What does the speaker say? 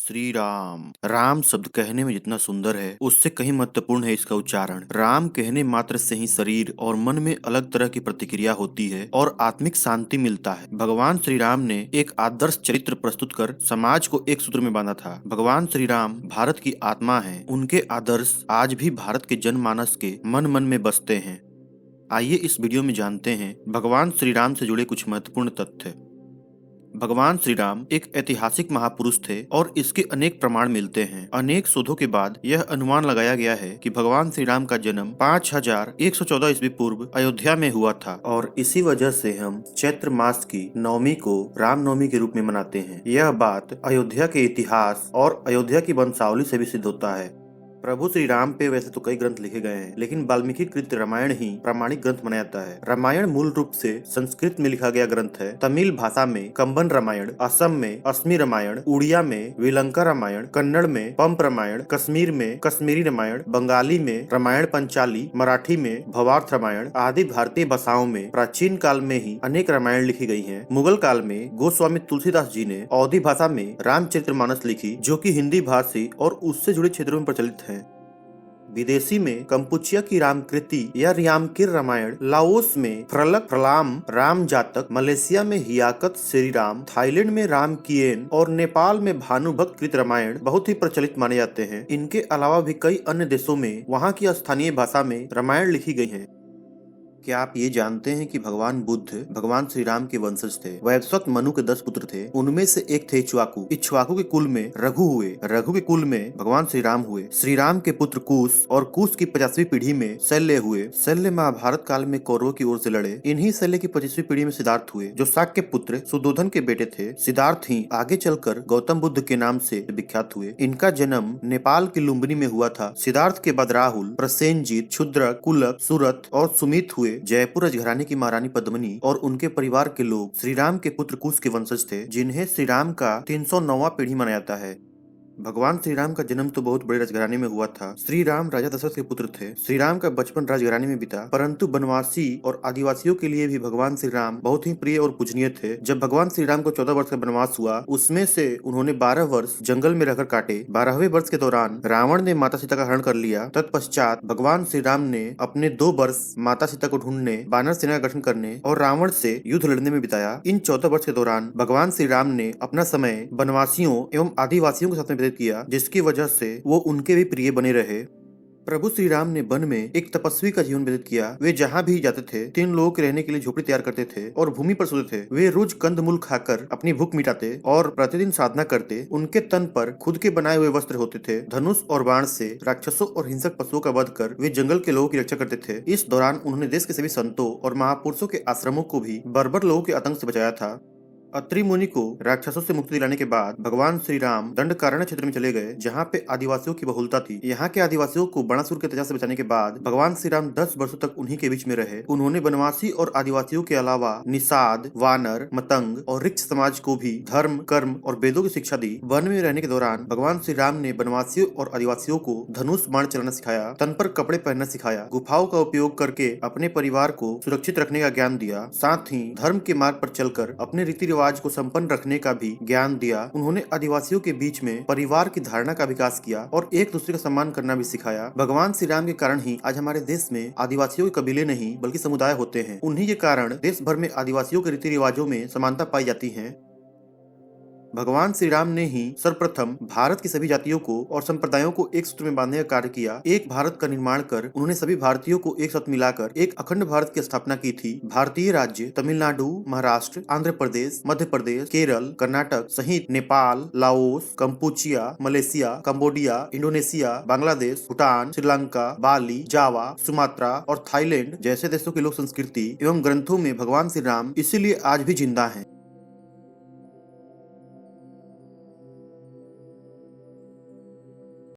श्री राम। राम शब्द कहने में जितना सुंदर है उससे कहीं महत्वपूर्ण है इसका उच्चारण। राम कहने मात्र से ही शरीर और मन में अलग तरह की प्रतिक्रिया होती है और आत्मिक शांति मिलता है। भगवान श्री राम ने एक आदर्श चरित्र प्रस्तुत कर समाज को एक सूत्र में बांधा था। भगवान श्री राम भारत की आत्मा है। उनके आदर्श आज भी भारत के जनमानस के मन मन में बसते हैं। आइए इस वीडियो में जानते हैं भगवान श्री राम से जुड़े कुछ महत्वपूर्ण तथ्य। भगवान श्री राम एक ऐतिहासिक महापुरुष थे और इसके अनेक प्रमाण मिलते हैं। अनेक शोधों के बाद यह अनुमान लगाया गया है कि भगवान श्री राम का जन्म 5114 ईस्वी पूर्व अयोध्या में हुआ था और इसी वजह से हम चैत्र मास की नवमी को रामनवमी के रूप में मनाते हैं। यह बात अयोध्या के इतिहास और अयोध्या की वंशावली से भी सिद्ध होता है। प्रभु श्री राम पे वैसे तो कई ग्रंथ लिखे गए हैं, लेकिन वाल्मीकि कृत रामायण ही प्रामाणिक ग्रंथ माना जाता है। रामायण मूल रूप से संस्कृत में लिखा गया ग्रंथ है। तमिल भाषा में कंबन रामायण, असम में असमी रामायण, उड़िया में विलंका रामायण, कन्नड़ में पंप रामायण, कश्मीर में कश्मीरी रामायण, बंगाली में रामायण पंचाली, मराठी में भवार्थ रामायण आदि भारतीय भाषाओं में प्राचीन काल में ही अनेक रामायण लिखी गई है। मुगल काल में गोस्वामी तुलसीदास जी ने अवधी भाषा में रामचरितमानस लिखी, जो की हिंदी भाषी और उससे जुड़े क्षेत्रों में प्रचलित है। विदेशी में कंपुचिया की रामकृति या रियामकिर रामायण, लाओस में फ्रलक फ्रलाम राम जातक, मलेशिया में हियाकत श्री राम, थाईलैंड में राम किएन और नेपाल में भानुभक्त कृत रामायण बहुत ही प्रचलित माने जाते हैं। इनके अलावा भी कई अन्य देशों में वहाँ की स्थानीय भाषा में रामायण लिखी गई है। क्या आप ये जानते हैं कि भगवान बुद्ध भगवान श्री राम के वंशज थे। वैवस्वत मनु के 10 पुत्र थे। उनमें से एक थे इक्ष्वाकु। इक्ष्वाकु के कुल में रघु हुए। रघु के कुल में भगवान श्री राम हुए। श्री राम के पुत्र कुश और कुश की 50वीं पीढ़ी में शल्य हुए। शल्य महाभारत काल में कौरवों की ओर से लड़े। इन्हीं शल्य की 25वीं पीढ़ी में सिद्धार्थ हुए, जो शाक्य के पुत्र सुद्धोधन के बेटे थे। सिद्धार्थ ही आगे चलकर गौतम बुद्ध के नाम से विख्यात हुए। इनका जन्म नेपाल के लुम्बिनी में हुआ था। सिद्धार्थ के बाद राहुल, प्रसेनजीत, क्षुद्रक, कुलक, सूरत और सुमित हुए। जयपुर राजघराने की महारानी पद्मिनी और उनके परिवार के लोग श्री राम के पुत्र कुश के वंशज थे, जिन्हें श्री राम का 309वां पीढ़ी माना जाता है। भगवान श्री राम का जन्म तो बहुत बड़े राजघराने में हुआ था। श्री राम राजा दशरथ के पुत्र थे। श्री राम का बचपन राजघराने में बीता, परंतु वनवासी और आदिवासियों के लिए भी भगवान श्री राम बहुत ही प्रिय और पूजनीय थे। जब भगवान श्री राम को 14 वर्ष का वनवास हुआ, उसमें से उन्होंने 12 वर्ष जंगल में रहकर काटे। 12वें वर्ष के दौरान रावण ने माता सीता का हरण कर लिया। तत्पश्चात भगवान श्री राम ने अपने 2 वर्ष माता सीता को ढूंढने, वानर सेना का गठन करने और रावण से युद्ध लड़ने में बिताया। इन 14 वर्ष के दौरान भगवान श्री राम ने अपना समय वनवासियों एवं आदिवासियों के साथ में व्यतीत किया, जिसकी वजह से वो उनके भी प्रिय बने रहे। प्रभु श्री राम ने वन में एक तपस्वी का जीवन व्यतीत किया। वे जहाँ भी जाते थे 3 लोगों के रहने के लिए झोपड़ी तैयार करते थे और भूमि पर सोते थे। वे रोज कंदमूल खाकर अपनी भूख मिटाते और प्रतिदिन साधना करते। उनके तन पर खुद के बनाए हुए वस्त्र होते थे। धनुष और बाण से राक्षसों और हिंसक पशुओं का वध कर वे जंगल के लोगों की रक्षा करते थे। इस दौरान उन्होंने देश के सभी संतों और महापुरुषों के आश्रमों को भी बर्बर लोगों के आतंक से बचाया था। अत्रि मुनि को राक्षसों से मुक्ति दिलाने के बाद भगवान श्री राम दंडकारण्य क्षेत्र में चले गए, जहाँ पे आदिवासियों की बहुलता थी। यहाँ के आदिवासियों को बाणासुर के अत्याचार से बचाने के बाद भगवान श्री राम 10 वर्षों तक उन्हीं के बीच में रहे। उन्होंने वनवासी और आदिवासियों के अलावा निषाद, वानर, मतंग और ऋक्ष समाज को भी धर्म, कर्म और वेदों की शिक्षा दी। वन में रहने के दौरान भगवान श्री राम ने वनवासियों और आदिवासियों को धनुष बाण चलाना सिखाया, तन पर कपड़े पहनना सिखाया, गुफाओं का उपयोग करके अपने परिवार को सुरक्षित रखने का ज्ञान दिया। साथ ही धर्म के मार्ग पर चलकर अपने रीति रिवाज को संपन्न रखने का भी ज्ञान दिया। उन्होंने आदिवासियों के बीच में परिवार की धारणा का विकास किया और एक दूसरे का सम्मान करना भी सिखाया। भगवान श्री राम के कारण ही आज हमारे देश में आदिवासियों के कबीले नहीं बल्कि समुदाय होते हैं। उन्हीं के कारण देश भर में आदिवासियों के रीति रिवाजों में समानता पाई जाती है। भगवान श्री राम ने ही सर्वप्रथम भारत की सभी जातियों को और संप्रदायों को एक सूत्र में बांधने का कार्य किया। एक भारत का निर्माण कर उन्होंने सभी भारतीयों को एक साथ मिलाकर एक अखंड भारत की स्थापना की थी। भारतीय राज्य तमिलनाडु, महाराष्ट्र, आंध्र प्रदेश, मध्य प्रदेश, केरल, कर्नाटक सहित Nepal, Laos, Kampuchea, Malaysia, Cambodia, Indonesia, Bangladesh, Bhutan, Sri Lanka, Bali, Java, Sumatra और थाईलैंड जैसे देशों की लोक संस्कृति एवं ग्रंथों में भगवान श्री राम इसीलिए आज भी जिंदा है।